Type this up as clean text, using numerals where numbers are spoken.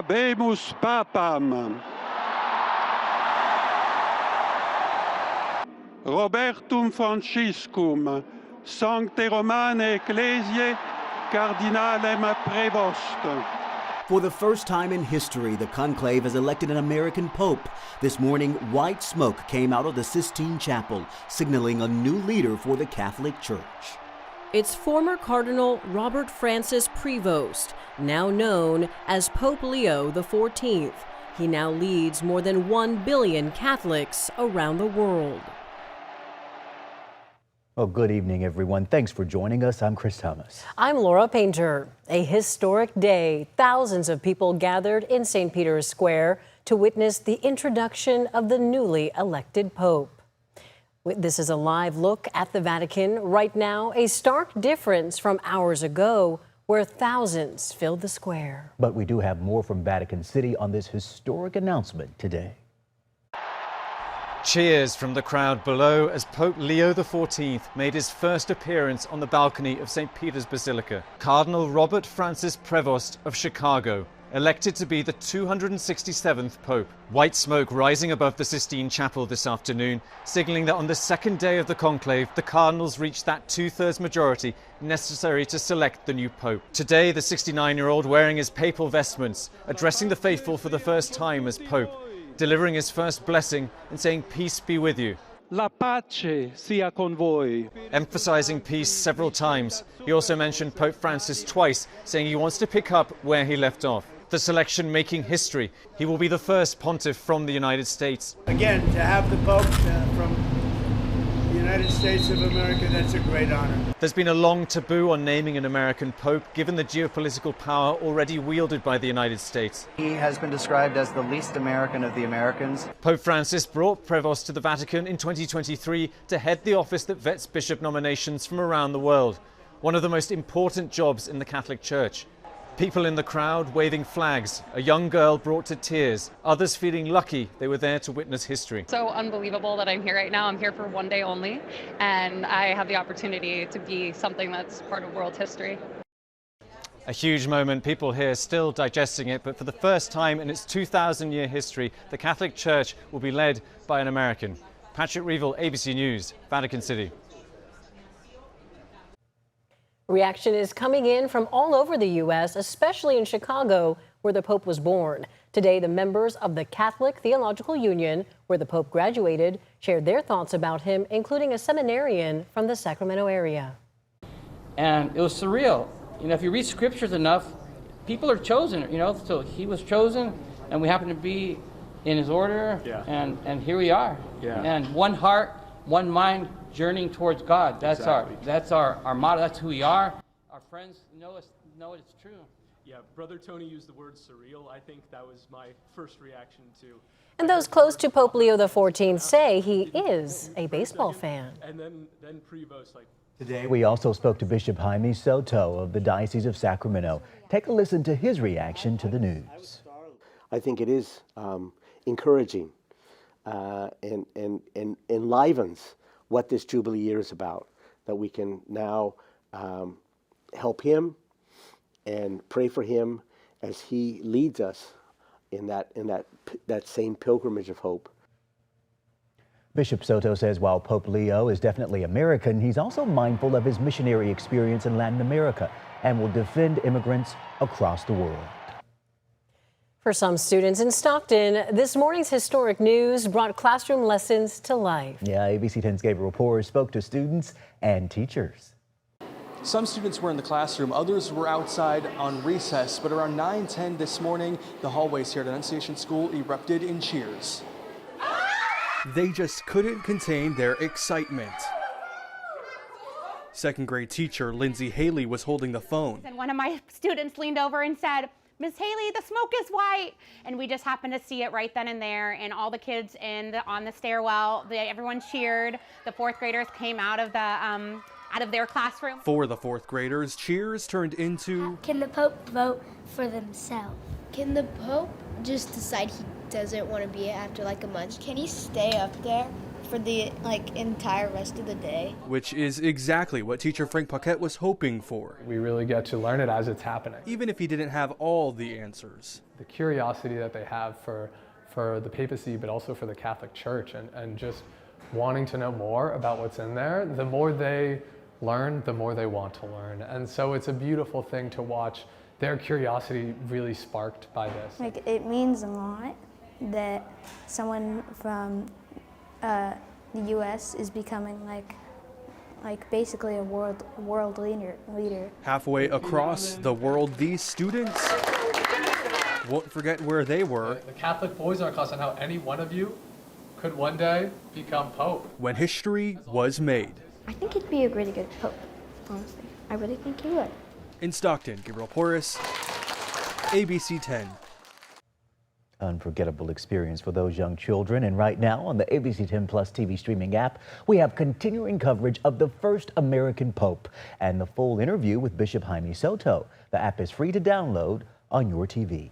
Habemus Papam. Robertum Franciscum, Sancte Romane Ecclesiae, Cardinalem Prevost. For the first time in history, the conclave has elected an American pope. This morning, white smoke came out of the Sistine Chapel, signaling a new leader for the Catholic Church. It's former Cardinal Robert Francis Prevost, now known as Pope Leo XIV. He now leads more than 1 billion Catholics around the world. Well, good evening, everyone. Thanks for joining us. I'm Chris Thomas. I'm Laura Painter. A historic day. Thousands of people gathered in St. Peter's Square to witness the introduction of the newly elected Pope. This is a live look at the Vatican. Right now, a stark difference from hours ago, where thousands filled the square. But we do have more from Vatican City on this historic announcement today. Cheers from the crowd below as Pope Leo XIV made his first appearance on the balcony of St. Peter's Basilica. Cardinal Robert Francis Prevost of Chicago, elected to be the 267th Pope. White smoke rising above the Sistine Chapel this afternoon, signaling that on the second day of the conclave, the cardinals reached that two-thirds majority necessary to select the new Pope. Today, the 69-year-old wearing his papal vestments, addressing the faithful for the first time as Pope, delivering his first blessing and saying, "Peace be with you." La pace sia con voi. Emphasizing peace several times. He also mentioned Pope Francis twice, saying he wants to pick up where he left off. The selection making history. He will be the first pontiff from the United States. Again, to have the Pope from the United States of America, that's a great honor. There's been a long taboo on naming an American Pope, given the geopolitical power already wielded by the United States. He has been described as the least American of the Americans. Pope Francis brought Prevost to the Vatican in 2023 to head the office that vets bishop nominations from around the world, one of the most important jobs in the Catholic Church. People in the crowd waving flags, a young girl brought to tears, others feeling lucky they were there to witness history. So unbelievable that I'm here right now. I'm here for one day only, and I have the opportunity to be something that's part of world history. A huge moment, people here still digesting it, but for the first time in its 2,000-year history, the Catholic Church will be led by an American. Patrick Reevell, ABC News, Vatican City. Reaction is coming in from all over the U.S., especially in Chicago, where the Pope was born. Today, the members of the Catholic Theological Union, where the Pope graduated, shared their thoughts about him, including a seminarian from the Sacramento area. And it was surreal. You know, if you read scriptures enough, people are chosen, you know, so he was chosen, and we happen to be in his order, and here we are. Yeah. And one heart, one mind, journeying towards God. That's our motto. That's who we are. Our friends know it's true. Yeah, Brother Tony used the word surreal. I think that was my first reaction to. And those close to Pope Leo XIV say he is a baseball fan. And then Prevost, like. Today, we also spoke to Bishop Jaime Soto of the Diocese of Sacramento. Take a listen to his reaction to the news. I think it is encouraging and enlivens what this Jubilee year is about, that we can now help him and pray for him as he leads us in that same pilgrimage of hope. Bishop Soto says while Pope Leo is definitely American, he's also mindful of his missionary experience in Latin America and will defend immigrants across the world. For some students in Stockton, this morning's historic news brought classroom lessons to life. Yeah, ABC 10's Gabriel Porter spoke to students and teachers. Some students were in the classroom, others were outside on recess, but around 9:10 this morning, the hallways here at Annunciation School erupted in cheers. They just couldn't contain their excitement. Second grade teacher Lindsay Haley was holding the phone. And one of my students leaned over and said, "Miss Haley, the smoke is white." And we just happened to see it right then and there. And all the kids on the stairwell, everyone cheered. The fourth graders came out of their classroom. For the fourth graders, cheers turned into, "Can the Pope vote for themselves? Can the Pope just decide he doesn't want to be it after like a month? Can he stay up there for the entire rest of the day. Which is exactly what teacher Frank Paquette was hoping for. We really get to learn it as it's happening. Even if he didn't have all the answers. The curiosity that they have for the papacy, but also for the Catholic Church, and just wanting to know more about what's in there, the more they learn, the more they want to learn. And so it's a beautiful thing to watch their curiosity really sparked by this. It means a lot that someone from the U.S. is becoming basically a world leader. Halfway across the world, these students won't forget where they were. The Catholic boys in our class, and how any one of you could one day become Pope. When history was made. I think he'd be a really good Pope, honestly. I really think he would. In Stockton, Gabriel Porras, ABC 10. Unforgettable experience for those young children. And right now on the ABC 10 Plus TV streaming app, we have continuing coverage of the first American Pope and the full interview with Bishop Jaime Soto. The app is free to download on your TV.